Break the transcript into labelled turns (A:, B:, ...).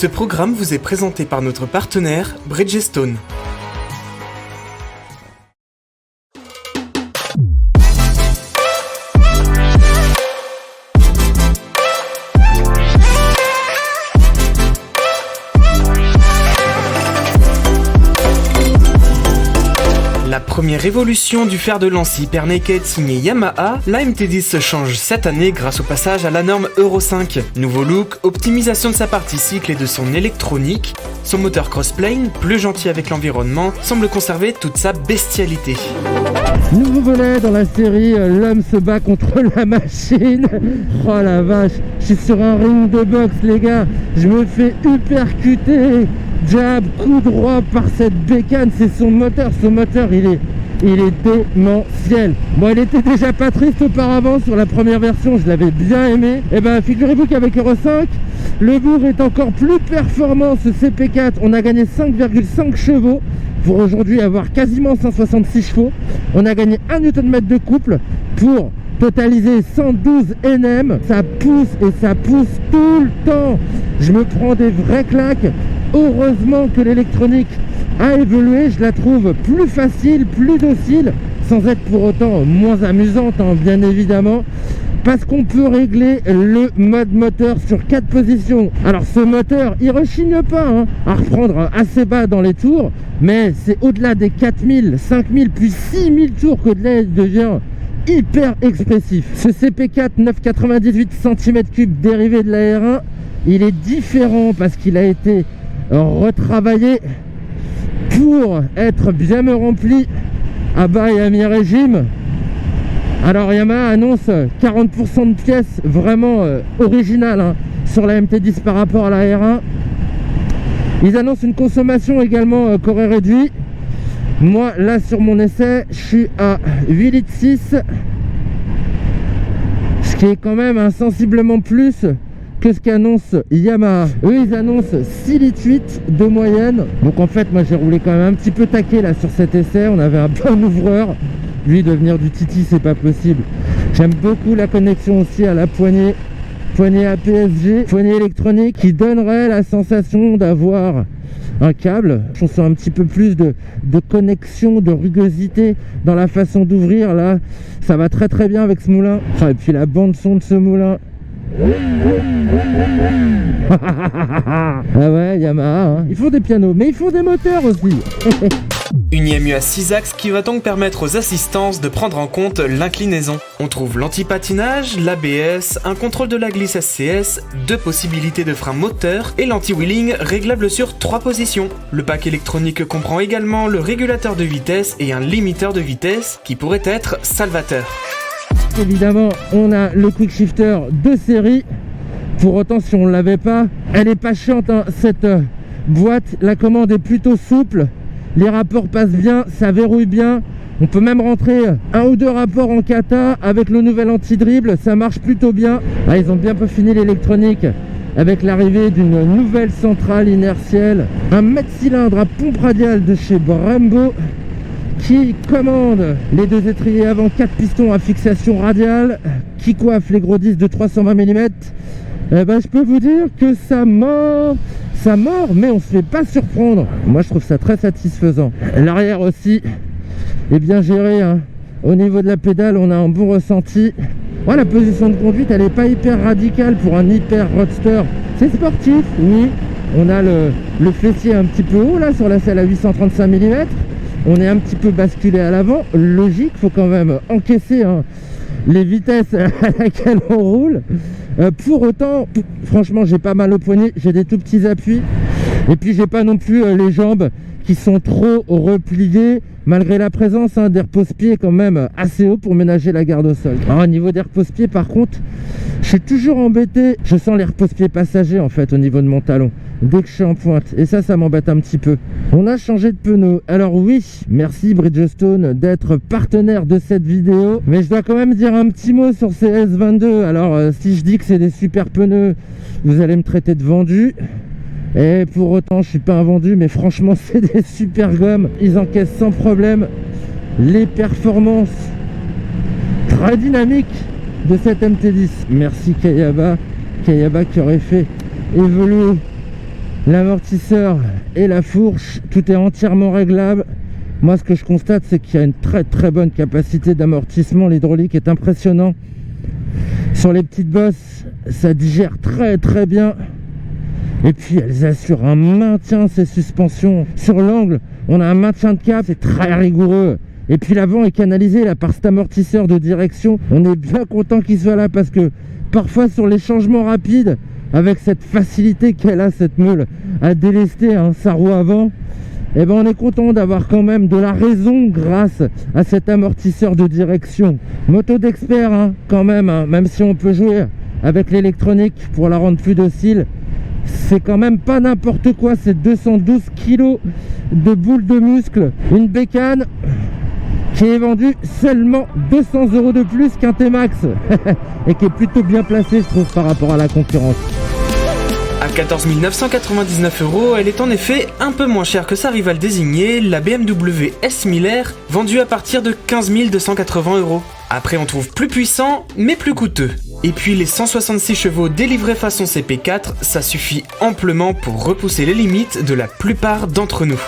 A: Ce programme vous est présenté par notre partenaire Bridgestone. La première évolution du fer de lance Hyper Naked signé Yamaha, la MT10 se change cette année grâce au passage à la norme Euro 5. Nouveau look, optimisation de sa partie cycle et de son électronique, son moteur crossplane, plus gentil avec l'environnement, semble conserver toute sa bestialité.
B: Nouveau volet dans la série, l'homme se bat contre la machine. Oh la vache, je suis sur un ring de boxe les gars, je me fais hypercuter. Jab, coup droit par cette bécane, c'est son moteur. Ce moteur, il est démentiel. Bon, il était déjà pas triste auparavant sur la première version, je l'avais bien aimé. Et ben, figurez-vous qu'avec Euro 5, le bourg est encore plus performant. Ce CP4, on a gagné 5,5 chevaux pour aujourd'hui avoir quasiment 166 chevaux. On a gagné 1 Nm de couple pour totaliser 112 Nm. Ça pousse et ça pousse tout le temps. Je me prends des vraies claques. Heureusement que l'électronique a évolué, je la trouve plus facile, plus docile, sans être pour autant moins amusante, hein, bien évidemment, parce qu'on peut régler le mode moteur sur 4 positions. Alors ce moteur, il rechigne pas hein, à reprendre assez bas dans les tours, mais c'est au-delà des 4000, 5000, puis 6000 tours que de là, il devient hyper expressif. Ce CP4 9,98 cm3 dérivé de la R1, il est différent parce qu'il a été retravaillé pour être bien rempli à bas et à mi-régime. Alors Yamaha annonce 40% de pièces vraiment originales hein, sur la MT10 par rapport à la R1. Ils annoncent une consommation également qu'aurait réduit. Moi là sur mon essai je suis à 8,6 litres, ce qui est quand même insensiblement plus que ce qu'annonce Yamaha. Eux ils annoncent 6,8 litres de moyenne. Donc en fait moi j'ai roulé quand même un petit peu taqué là sur cet essai. On avait un bon ouvreur. Lui devenir du Titi c'est pas possible. J'aime beaucoup la connexion aussi à la poignée APS-G, poignée électronique qui donnerait la sensation d'avoir un câble. Je sens un petit peu plus de connexion, de rugosité dans la façon d'ouvrir. Là ça va très très bien avec ce moulin. Et puis la bande son de ce moulin. Ah ouais, Yamaha, hein. Ils font des pianos, mais ils font des moteurs aussi.
A: Une IMU à 6 axes qui va donc permettre aux assistances de prendre en compte l'inclinaison. On trouve l'anti-patinage, l'ABS, un contrôle de la glisse SCS, 2 possibilités de frein moteur et l'anti-wheeling réglable sur 3 positions. Le pack électronique comprend également le régulateur de vitesse et un limiteur de vitesse qui pourrait être salvateur.
B: Évidemment, on a le quick shifter de série. Pour autant, si on ne l'avait pas, elle est pas chiante hein, cette boîte. La commande est plutôt souple. Les rapports passent bien, ça verrouille bien. On peut même rentrer 1 ou 2 rapports en kata avec le nouvel anti-dribble. Ça marche plutôt bien. Ah, ils ont bien peaufiné l'électronique avec l'arrivée d'une nouvelle centrale inertielle. Un mètre cylindre à pompe radiale de chez Brembo qui commande les 2 étriers avant, 4 pistons à fixation radiale, qui coiffe les gros disques de 320 mm. Eh ben, je peux vous dire que ça mord, mais on se fait pas surprendre. Moi, je trouve ça très satisfaisant. L'arrière aussi est bien géré. Hein. Au niveau de la pédale, on a un bon ressenti. Ouais, la position de conduite, elle n'est pas hyper radicale pour un hyper roadster. C'est sportif, oui. On a le fessier un petit peu haut là sur la selle à 835 mm. On est un petit peu basculé à l'avant, logique, faut quand même encaisser hein, les vitesses à laquelle on roule. Pour autant, franchement, j'ai pas mal au poignet, j'ai des tout petits appuis. Et puis, j'ai pas non plus les jambes qui sont trop repliées, malgré la présence hein, des repose-pieds quand même assez haut pour ménager la garde au sol. Alors, au niveau des repose-pieds, par contre, je suis toujours embêté. Je sens les repose-pieds passagers, en fait, au niveau de mon talon, dès que je suis en pointe. Et ça m'embête un petit peu. On a changé de pneus. Alors oui, merci Bridgestone d'être partenaire de cette vidéo. Mais je dois quand même dire un petit mot sur ces S22. Alors, si je dis que c'est des super pneus, vous allez me traiter de vendu. Et pour autant, je suis pas un vendu, mais franchement, c'est des super gommes. Ils encaissent sans problème les performances très dynamiques de cette MT10. Merci Kayaba qui aurait fait évoluer l'amortisseur et la fourche, tout est entièrement réglable. Moi, ce que je constate, c'est qu'il y a une très très bonne capacité d'amortissement. L'hydraulique est impressionnant. Sur les petites bosses, ça digère très très bien. Et puis elles assurent un maintien, ces suspensions. Sur l'angle, on a un maintien de cap, c'est très rigoureux. Et puis l'avant est canalisé là par cet amortisseur de direction. On est bien content qu'il soit là parce que parfois sur les changements rapides, avec cette facilité qu'elle a cette meule à délester sa roue avant, eh ben on est content d'avoir quand même de la raison grâce à cet amortisseur de direction. Moto d'expert quand même, même si on peut jouer avec l'électronique pour la rendre plus docile. C'est quand même pas n'importe quoi, c'est 212 kg de boules de muscle, une bécane qui est vendue seulement 200 € de plus qu'un T-Max et qui est plutôt bien placée, je trouve, par rapport à la concurrence.
A: À 14 999 €, elle est en effet un peu moins chère que sa rivale désignée, la BMW S1000R, vendue à partir de 15 280 €. Après, on trouve plus puissant, mais plus coûteux. Et puis les 166 chevaux délivrés façon CP4, ça suffit amplement pour repousser les limites de la plupart d'entre nous.